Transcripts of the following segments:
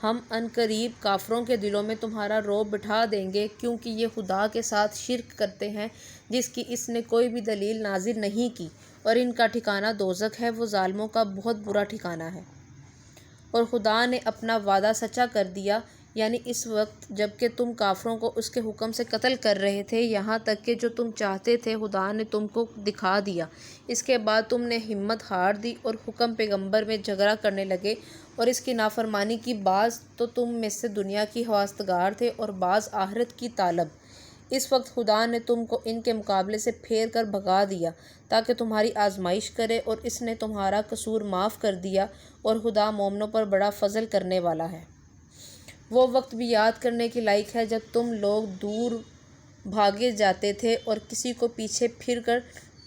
ہم ان قریب کافروں کے دلوں میں تمہارا رعب بٹھا دیں گے، کیونکہ یہ خدا کے ساتھ شرک کرتے ہیں جس کی اس نے کوئی بھی دلیل نازل نہیں کی، اور ان کا ٹھکانہ دوزخ ہے، وہ ظالموں کا بہت برا ٹھکانہ ہے۔ اور خدا نے اپنا وعدہ سچا کر دیا، یعنی اس وقت جب کہ تم کافروں کو اس کے حکم سے قتل کر رہے تھے، یہاں تک کہ جو تم چاہتے تھے خدا نے تم کو دکھا دیا۔ اس کے بعد تم نے ہمت ہار دی اور حکم پیغمبر میں جھگڑا کرنے لگے اور اس کی نافرمانی کی۔ بعض تو تم میں سے دنیا کی خواستگار تھے اور بعض آخرت کی طالب۔ اس وقت خدا نے تم کو ان کے مقابلے سے پھیر کر بھگا دیا تاکہ تمہاری آزمائش کرے، اور اس نے تمہارا قصور معاف کر دیا، اور خدا مومنوں پر بڑا فضل کرنے والا ہے۔ وہ وقت بھی یاد کرنے کے لائق ہے جب تم لوگ دور بھاگے جاتے تھے اور کسی کو پیچھے پھر کر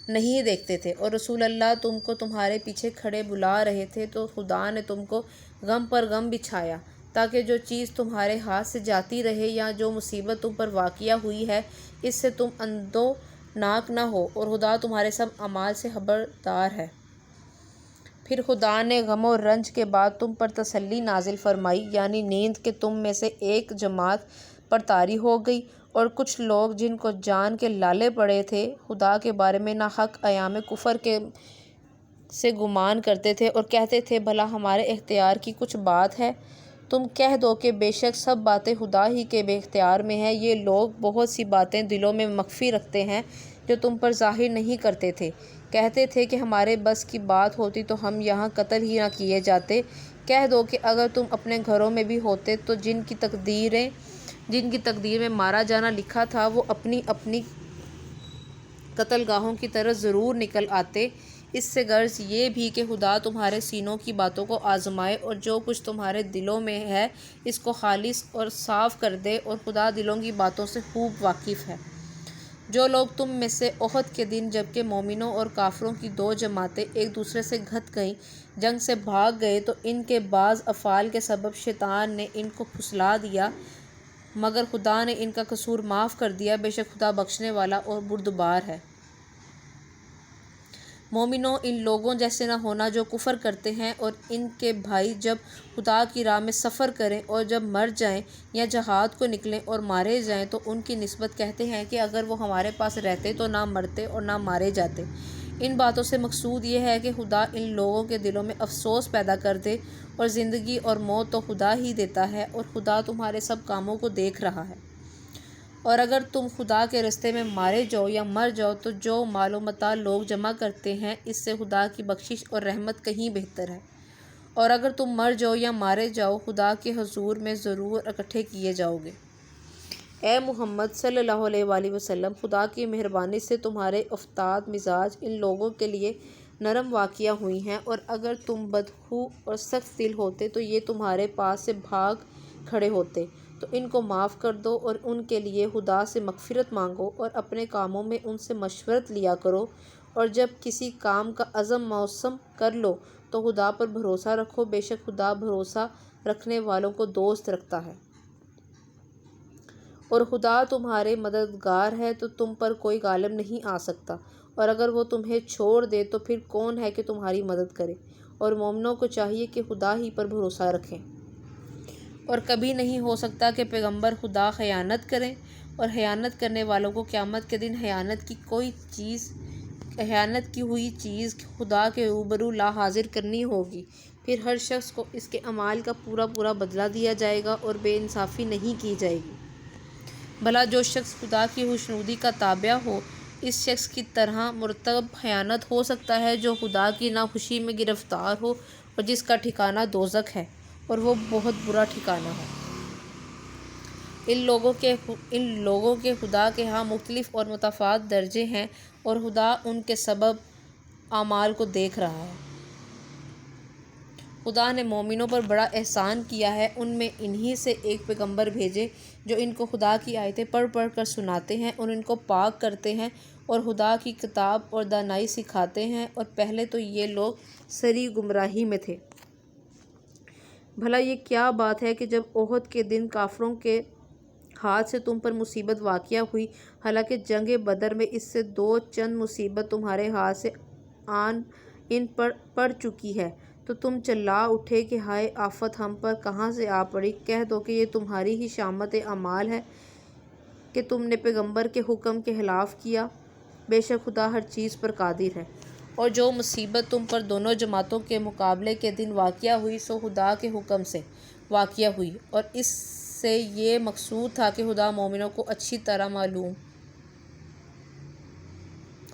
نہیں دیکھتے تھے، اور رسول اللہ تم کو تمہارے پیچھے کھڑے بلا رہے تھے، تو خدا نے تم کو غم پر غم بچھایا تاکہ جو چیز تمہارے ہاتھ سے جاتی رہے یا جو مصیبت تم پر واقع ہوئی ہے اس سے تم اندوہناک نہ ہو، اور خدا تمہارے سب اعمال سے خبردار ہے۔ پھر خدا نے غم و رنج کے بعد تم پر تسلی نازل فرمائی، یعنی نیند کہ تم میں سے ایک جماعت پر طاری ہو گئی، اور کچھ لوگ جن کو جان کے لالے پڑے تھے خدا کے بارے میں ناحق ایام کفر سے گمان کرتے تھے اور کہتے تھے بھلا ہمارے اختیار کی کچھ بات ہے؟ تم کہہ دو کہ بے شک سب باتیں خدا ہی کے اختیار میں ہیں۔ یہ لوگ بہت سی باتیں دلوں میں مخفی رکھتے ہیں جو تم پر ظاہر نہیں کرتے تھے۔ کہتے تھے کہ ہمارے بس کی بات ہوتی تو ہم یہاں قتل ہی نہ کیے جاتے۔ کہہ دو کہ اگر تم اپنے گھروں میں بھی ہوتے تو جن کی تقدیر میں مارا جانا لکھا تھا وہ اپنی اپنی قتل گاہوں کی طرف ضرور نکل آتے۔ اس سے غرض یہ بھی کہ خدا تمہارے سینوں کی باتوں کو آزمائے اور جو کچھ تمہارے دلوں میں ہے اس کو خالص اور صاف کر دے، اور خدا دلوں کی باتوں سے خوب واقف ہے۔ جو لوگ تم میں سے احد کے دن جب کہ مومنوں اور کافروں کی دو جماعتیں ایک دوسرے سے گھت گئیں جنگ سے بھاگ گئے، تو ان کے بعض افعال کے سبب شیطان نے ان کو پھسلا دیا، مگر خدا نے ان کا قصور معاف کر دیا، بے شک خدا بخشنے والا اور بردبار ہے۔ مومنوں، ان لوگوں جیسے نہ ہونا جو کفر کرتے ہیں، اور ان کے بھائی جب خدا کی راہ میں سفر کریں اور جب مر جائیں یا جہاد کو نکلیں اور مارے جائیں تو ان کی نسبت کہتے ہیں کہ اگر وہ ہمارے پاس رہتے تو نہ مرتے اور نہ مارے جاتے۔ ان باتوں سے مقصود یہ ہے کہ خدا ان لوگوں کے دلوں میں افسوس پیدا کر دے، اور زندگی اور موت تو خدا ہی دیتا ہے، اور خدا تمہارے سب کاموں کو دیکھ رہا ہے۔ اور اگر تم خدا کے راستے میں مارے جاؤ یا مر جاؤ تو جو مال و متاع لوگ جمع کرتے ہیں اس سے خدا کی بخشش اور رحمت کہیں بہتر ہے۔ اور اگر تم مر جاؤ یا مارے جاؤ خدا کے حضور میں ضرور اکٹھے کیے جاؤ گے۔ اے محمد صلی اللہ علیہ وآلہ وسلم، خدا کی مہربانی سے تمہارے افتاد مزاج ان لوگوں کے لیے نرم واقع ہوئی ہیں، اور اگر تم بدخو اور سخت دل ہوتے تو یہ تمہارے پاس سے بھاگ کھڑے ہوتے۔ تو ان کو معاف کر دو اور ان کے لیے خدا سے مغفرت مانگو، اور اپنے کاموں میں ان سے مشورت لیا کرو، اور جب کسی کام کا عزم موسم کر لو تو خدا پر بھروسہ رکھو، بے شک خدا بھروسہ رکھنے والوں کو دوست رکھتا ہے۔ اور خدا تمہارے مددگار ہے تو تم پر کوئی غالب نہیں آ سکتا، اور اگر وہ تمہیں چھوڑ دے تو پھر کون ہے کہ تمہاری مدد کرے؟ اور مومنوں کو چاہیے کہ خدا ہی پر بھروسہ رکھیں۔ اور کبھی نہیں ہو سکتا کہ پیغمبر خدا خیانت کریں، اور خیانت کرنے والوں کو قیامت کے دن خیانت کی ہوئی چیز خدا کے روبرو لا حاضر کرنی ہوگی۔ پھر ہر شخص کو اس کے اعمال کا پورا پورا بدلہ دیا جائے گا، اور بے انصافی نہیں کی جائے گی۔ بھلا جو شخص خدا کی خوشنودی کا تابع ہو، اس شخص کی طرح مرتکب خیانت ہو سکتا ہے جو خدا کی ناخوشی میں گرفتار ہو اور جس کا ٹھکانہ دوزخ ہے، اور وہ بہت برا ٹھکانہ ہے۔ ان لوگوں کے خدا کے ہاں مختلف اور متفاوت درجے ہیں، اور خدا ان کے سب اعمال کو دیکھ رہا ہے۔ خدا نے مومنوں پر بڑا احسان کیا ہے، ان میں انہی سے ایک پیغمبر بھیجے جو ان کو خدا کی آیتیں پڑھ پڑھ کر سناتے ہیں اور ان کو پاک کرتے ہیں اور خدا کی کتاب اور دانائی سکھاتے ہیں، اور پہلے تو یہ لوگ سری گمراہی میں تھے۔ بھلا یہ کیا بات ہے کہ جب احد کے دن کافروں کے ہاتھ سے تم پر مصیبت واقع ہوئی، حالانکہ جنگ بدر میں اس سے دو چند مصیبت تمہارے ہاتھ سے آن ان پڑ چکی ہے، تو تم چلا اٹھے کہ ہائے آفت ہم پر کہاں سے آ پڑی۔ کہہ دو کہ یہ تمہاری ہی شامت اعمال ہے کہ تم نے پیغمبر کے حکم کے خلاف کیا۔ بے شک خدا ہر چیز پر قادر ہے۔ اور جو مصیبت تم پر دونوں جماعتوں کے مقابلے کے دن واقع ہوئی سو خدا کے حکم سے واقع ہوئی، اور اس سے یہ مقصود تھا کہ خدا مومنوں کو اچھی طرح معلوم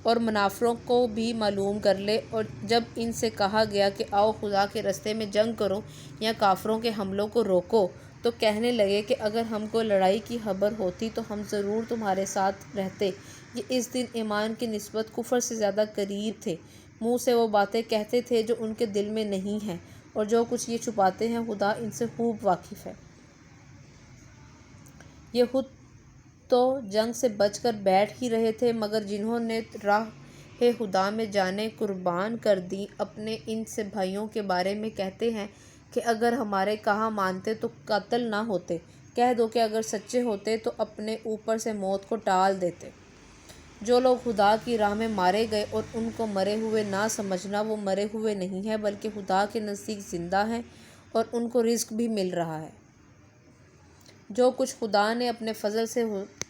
اور منافقوں کو بھی معلوم کر لے۔ اور جب ان سے کہا گیا کہ آؤ خدا کے راستے میں جنگ کرو یا کافروں کے حملوں کو روکو، تو کہنے لگے کہ اگر ہم کو لڑائی کی خبر ہوتی تو ہم ضرور تمہارے ساتھ رہتے۔ یہ اس دن ایمان کی نسبت کفر سے زیادہ قریب تھے۔ منہ سے وہ باتیں کہتے تھے جو ان کے دل میں نہیں ہیں، اور جو کچھ یہ چھپاتے ہیں خدا ان سے خوب واقف ہے۔ یہ خود تو جنگ سے بچ کر بیٹھ ہی رہے تھے، مگر جنہوں نے راہ خدا میں جانیں قربان کر دیں اپنے ان سے بھائیوں کے بارے میں کہتے ہیں کہ اگر ہمارے کہا مانتے تو قتل نہ ہوتے۔ کہہ دو کہ اگر سچے ہوتے تو اپنے اوپر سے موت کو ٹال دیتے۔ جو لوگ خدا کی راہ میں مارے گئے اور ان کو مرے ہوئے نہ سمجھنا، وہ مرے ہوئے نہیں ہیں بلکہ خدا کے نزدیک زندہ ہیں، اور ان کو رزق بھی مل رہا ہے۔ جو کچھ خدا نے اپنے فضل سے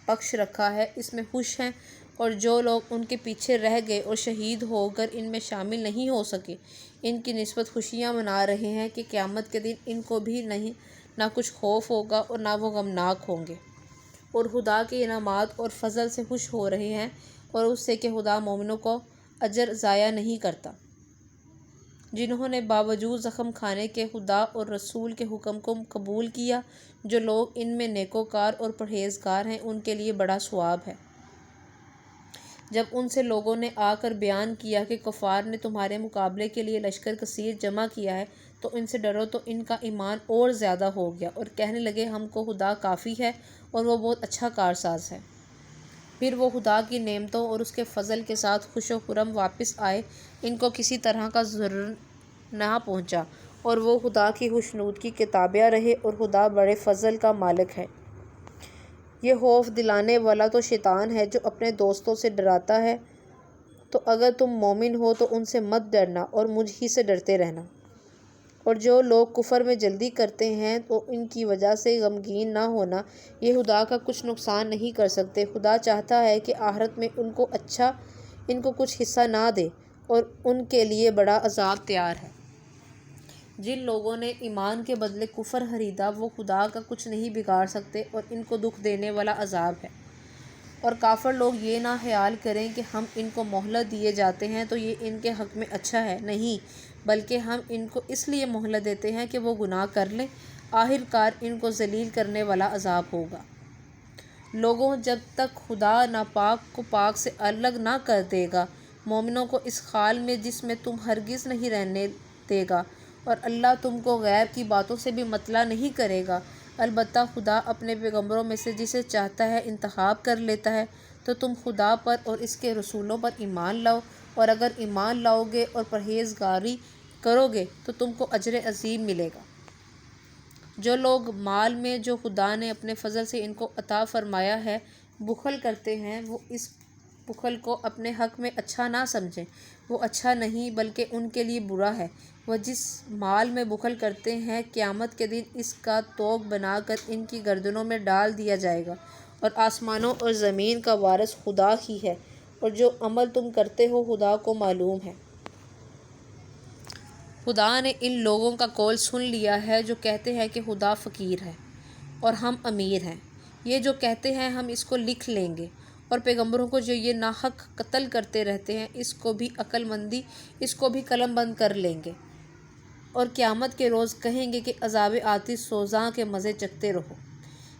بخش رکھا ہے اس میں خوش ہیں، اور جو لوگ ان کے پیچھے رہ گئے اور شہید ہو کر ان میں شامل نہیں ہو سکے، ان کی نسبت خوشیاں منا رہے ہیں کہ قیامت کے دن ان کو بھی نہ کچھ خوف ہوگا اور نہ وہ غمناک ہوں گے، اور خدا کے انعامات اور فضل سے خوش ہو رہے ہیں، اور اس سے کہ خدا مومنوں کو اجر ضائع نہیں کرتا۔ جنہوں نے باوجود زخم کھانے کے خدا اور رسول کے حکم کو قبول کیا، جو لوگ ان میں نیکوکار اور پرہیزگار ہیں ان کے لیے بڑا ثواب ہے۔ جب ان سے لوگوں نے آ کر بیان کیا کہ کفار نے تمہارے مقابلے کے لیے لشکر کثیر جمع کیا ہے تو ان سے ڈرو، تو ان کا ایمان اور زیادہ ہو گیا، اور کہنے لگے ہم کو خدا کافی ہے اور وہ بہت اچھا کارساز ہے۔ پھر وہ خدا کی نعمتوں اور اس کے فضل کے ساتھ خوش و خرم واپس آئے، ان کو کسی طرح کا ضرر نہ پہنچا، اور وہ خدا کی خوشنودی کے تابع رہے، اور خدا بڑے فضل کا مالک ہے۔ یہ خوف دلانے والا تو شیطان ہے جو اپنے دوستوں سے ڈراتا ہے، تو اگر تم مومن ہو تو ان سے مت ڈرنا اور مجھ ہی سے ڈرتے رہنا۔ اور جو لوگ کفر میں جلدی کرتے ہیں تو ان کی وجہ سے غمگین نہ ہونا، یہ خدا کا کچھ نقصان نہیں کر سکتے۔ خدا چاہتا ہے کہ آخرت میں ان کو کچھ حصہ نہ دے، اور ان کے لیے بڑا عذاب تیار ہے۔ جن لوگوں نے ایمان کے بدلے کفر خریدا وہ خدا کا کچھ نہیں بگاڑ سکتے، اور ان کو دکھ دینے والا عذاب ہے۔ اور کافر لوگ یہ نہ خیال کریں کہ ہم ان کو مہلت دیے جاتے ہیں تو یہ ان کے حق میں اچھا ہے، نہیں، بلکہ ہم ان کو اس لیے مہلت دیتے ہیں کہ وہ گناہ کر لیں، آخر کار ان کو ذلیل کرنے والا عذاب ہوگا۔ لوگوں، جب تک خدا ناپاک کو پاک سے الگ نہ کر دے گا، مومنوں کو اس حال میں جس میں تم ہرگز نہیں رہنے دے گا، اور اللہ تم کو غیب کی باتوں سے بھی مطلع نہیں کرے گا، البتہ خدا اپنے پیغمبروں میں سے جسے چاہتا ہے انتخاب کر لیتا ہے، تو تم خدا پر اور اس کے رسولوں پر ایمان لاؤ، اور اگر ایمان لاؤ گے اور پرہیزگاری کرو گے تو تم کو اجر عظیم ملے گا۔ جو لوگ مال میں جو خدا نے اپنے فضل سے ان کو عطا فرمایا ہے بخل کرتے ہیں، وہ اس بخل کو اپنے حق میں اچھا نہ سمجھیں، وہ اچھا نہیں بلکہ ان کے لیے برا ہے۔ وہ جس مال میں بخل کرتے ہیں قیامت کے دن اس کا طوق بنا کر ان کی گردنوں میں ڈال دیا جائے گا، اور آسمانوں اور زمین کا وارث خدا ہی ہے، اور جو عمل تم کرتے ہو خدا کو معلوم ہے۔ خدا نے ان لوگوں کا قول سن لیا ہے جو کہتے ہیں کہ خدا فقیر ہے اور ہم امیر ہیں۔ یہ جو کہتے ہیں ہم اس کو لکھ لیں گے، اور پیغمبروں کو جو یہ ناحق قتل کرتے رہتے ہیں اس کو بھی عقل مندی اس کو بھی قلم بند کر لیں گے، اور قیامت کے روز کہیں گے کہ عذاب آتش سوزاں کے مزے چکھتے رہو۔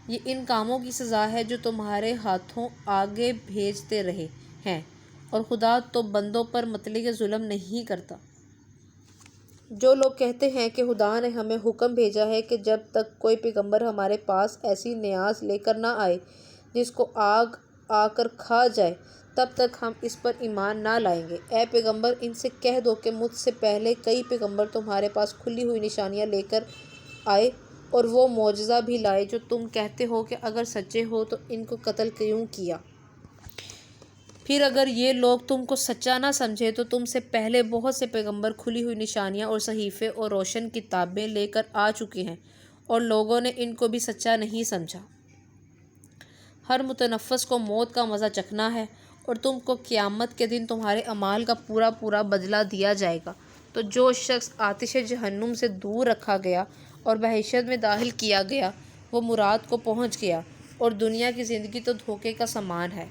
یہ ان کاموں کی سزا ہے جو تمہارے ہاتھوں آگے بھیجتے رہے ہیں، اور خدا تو بندوں پر مطلق ظلم نہیں کرتا۔ جو لوگ کہتے ہیں کہ خدا نے ہمیں حکم بھیجا ہے کہ جب تک کوئی پیغمبر ہمارے پاس ایسی نیاز لے کر نہ آئے جس کو آگ آ کر کھا جائے، تب تک ہم اس پر ایمان نہ لائیں گے۔ اے پیغمبر، ان سے کہہ دو کہ مجھ سے پہلے کئی پیغمبر تمہارے پاس کھلی ہوئی نشانیاں لے کر آئے، اور وہ معجزہ بھی لائے جو تم کہتے ہو کہ اگر سچے ہو تو ان کو قتل کیوں کیا۔ پھر اگر یہ لوگ تم کو سچا نہ سمجھے تو تم سے پہلے بہت سے پیغمبر کھلی ہوئی نشانیاں اور صحیفے اور روشن کتابیں لے کر آ چکے ہیں اور لوگوں نے ان کو بھی سچا نہیں سمجھا۔ ہر متنفس کو موت کا مزہ چکھنا ہے اور تم کو قیامت کے دن تمہارے اعمال کا پورا پورا بدلہ دیا جائے گا۔ تو جو شخص آتش جہنم سے دور رکھا گیا اور بہشت میں داخل کیا گیا وہ مراد کو پہنچ گیا، اور دنیا کی زندگی تو دھوکے کا سامان ہے۔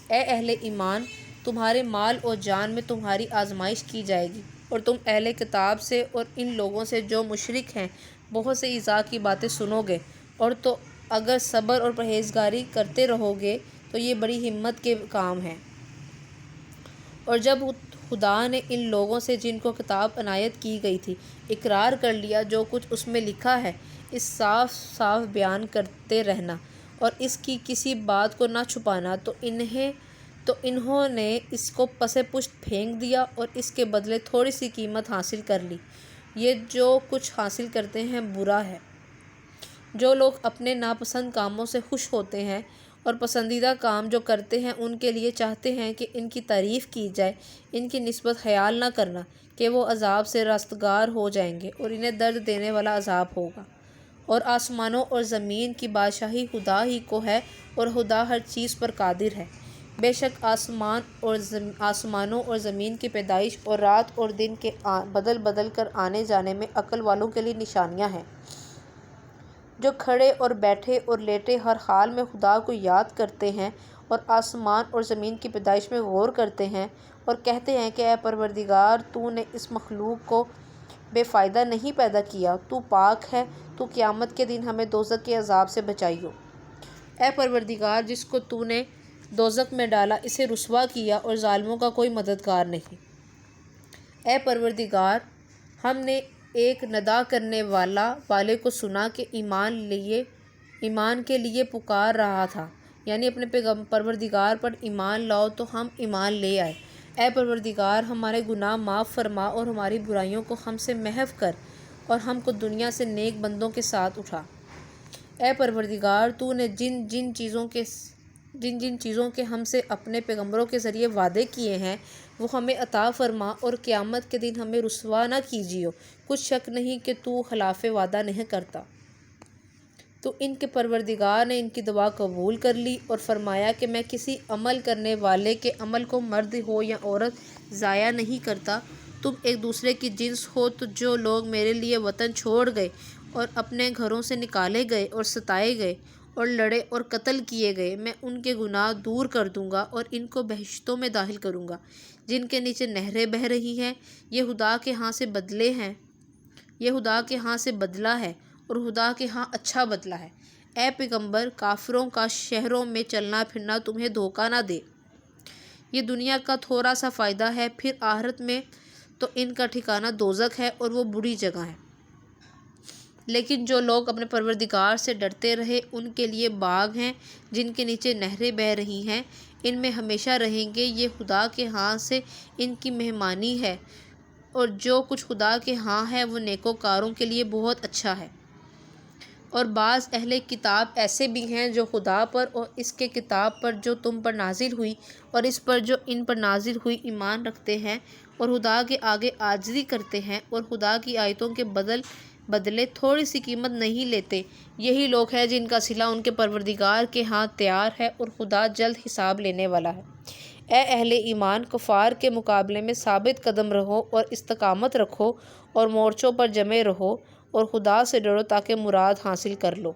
اے اہل ایمان، تمہارے مال اور جان میں تمہاری آزمائش کی جائے گی، اور تم اہل کتاب سے اور ان لوگوں سے جو مشرک ہیں بہت سے ایذا کی باتیں سنو گے، اور تو اگر صبر اور پرہیزگاری کرتے رہو گے تو یہ بڑی ہمت کے کام ہے۔ اور جب خدا نے ان لوگوں سے جن کو کتاب عنایت کی گئی تھی اقرار کر لیا جو کچھ اس میں لکھا ہے، اس صاف صاف بیان کرتے رہنا اور اس کی کسی بات کو نہ چھپانا، تو انہوں نے اس کو پس پشت پھینک دیا اور اس کے بدلے تھوڑی سی قیمت حاصل کر لی۔ یہ جو کچھ حاصل کرتے ہیں برا ہے۔ جو لوگ اپنے ناپسند کاموں سے خوش ہوتے ہیں اور پسندیدہ کام جو کرتے ہیں ان کے لیے چاہتے ہیں کہ ان کی تعریف کی جائے، ان کی نسبت خیال نہ کرنا کہ وہ عذاب سے رستگار ہو جائیں گے اور انہیں درد دینے والا عذاب ہوگا۔ اور آسمانوں اور زمین کی بادشاہی خدا ہی کو ہے اور خدا ہر چیز پر قادر ہے۔ بے شک آسمانوں اور زمین کی پیدائش اور رات اور دن کے بدل بدل کر آنے جانے میں عقل والوں کے لیے نشانیاں ہیں، جو کھڑے اور بیٹھے اور لیٹے ہر حال میں خدا کو یاد کرتے ہیں اور آسمان اور زمین کی پیدائش میں غور کرتے ہیں اور کہتے ہیں کہ اے پروردگار، تو نے اس مخلوق کو بے فائدہ نہیں پیدا کیا، تو پاک ہے، تو قیامت کے دن ہمیں دوزخ کے عذاب سے بچائیو۔ اے پروردگار، جس کو تو نے دوزخ میں ڈالا اسے رسوا کیا اور ظالموں کا کوئی مددگار نہیں۔ اے پروردگار، ہم نے ایک ندا کرنے والے کو سنا کہ ایمان کے لیے پکار رہا تھا، یعنی اپنے پروردگار پر ایمان لاؤ، تو ہم ایمان لے آئے۔ اے پروردگار، ہمارے گناہ معاف فرما اور ہماری برائیوں کو ہم سے محو کر اور ہم کو دنیا سے نیک بندوں کے ساتھ اٹھا۔ اے پروردگار، تو نے جن جن چیزوں کے ہم سے اپنے پیغمبروں کے ذریعے وعدے کیے ہیں وہ ہمیں عطا فرما اور قیامت کے دن ہمیں رسوا نہ کیجیو، کچھ شک نہیں کہ تو خلاف وعدہ نہیں کرتا۔ تو ان کے پروردگار نے ان کی دعا قبول کر لی اور فرمایا کہ میں کسی عمل کرنے والے کے عمل کو مرد ہو یا عورت ضائع نہیں کرتا۔ تم ایک دوسرے کی جنس ہو، تو جو لوگ میرے لیے وطن چھوڑ گئے اور اپنے گھروں سے نکالے گئے اور ستائے گئے اور لڑے اور قتل کیے گئے، میں ان کے گناہ دور کر دوں گا اور ان کو بہشتوں میں داخل کروں گا جن کے نیچے نہریں بہہ رہی ہیں۔ یہ خدا کے ہاں سے بدلہ ہے اور خدا کے ہاں اچھا بدلہ ہے۔ اے پیغمبر، کافروں کا شہروں میں چلنا پھرنا تمہیں دھوکہ نہ دے۔ یہ دنیا کا تھوڑا سا فائدہ ہے، پھر آخرت میں تو ان کا ٹھکانہ دوزخ ہے اور وہ بری جگہ ہے۔ لیکن جو لوگ اپنے پروردگار سے ڈرتے رہے ان کے لیے باغ ہیں جن کے نیچے نہریں بہہ رہی ہیں، ان میں ہمیشہ رہیں گے۔ یہ خدا کے ہاں سے ان کی مہمانی ہے، اور جو کچھ خدا کے ہاں ہے وہ نیکوکاروں کے لیے بہت اچھا ہے۔ اور بعض اہل کتاب ایسے بھی ہیں جو خدا پر اور اس کے کتاب پر جو تم پر نازل ہوئی اور اس پر جو ان پر نازل ہوئی ایمان رکھتے ہیں اور خدا کے آگے عاجزی کرتے ہیں اور خدا کی آیتوں کے بدلے تھوڑی سی قیمت نہیں لیتے۔ یہی لوگ ہیں جن کا صلہ ان کے پروردگار کے ہاں تیار ہے اور خدا جلد حساب لینے والا ہے۔ اے اہل ایمان، کفار کے مقابلے میں ثابت قدم رہو اور استقامت رکھو اور مورچوں پر جمے رہو اور خدا سے ڈرو تاکہ مراد حاصل کر لو۔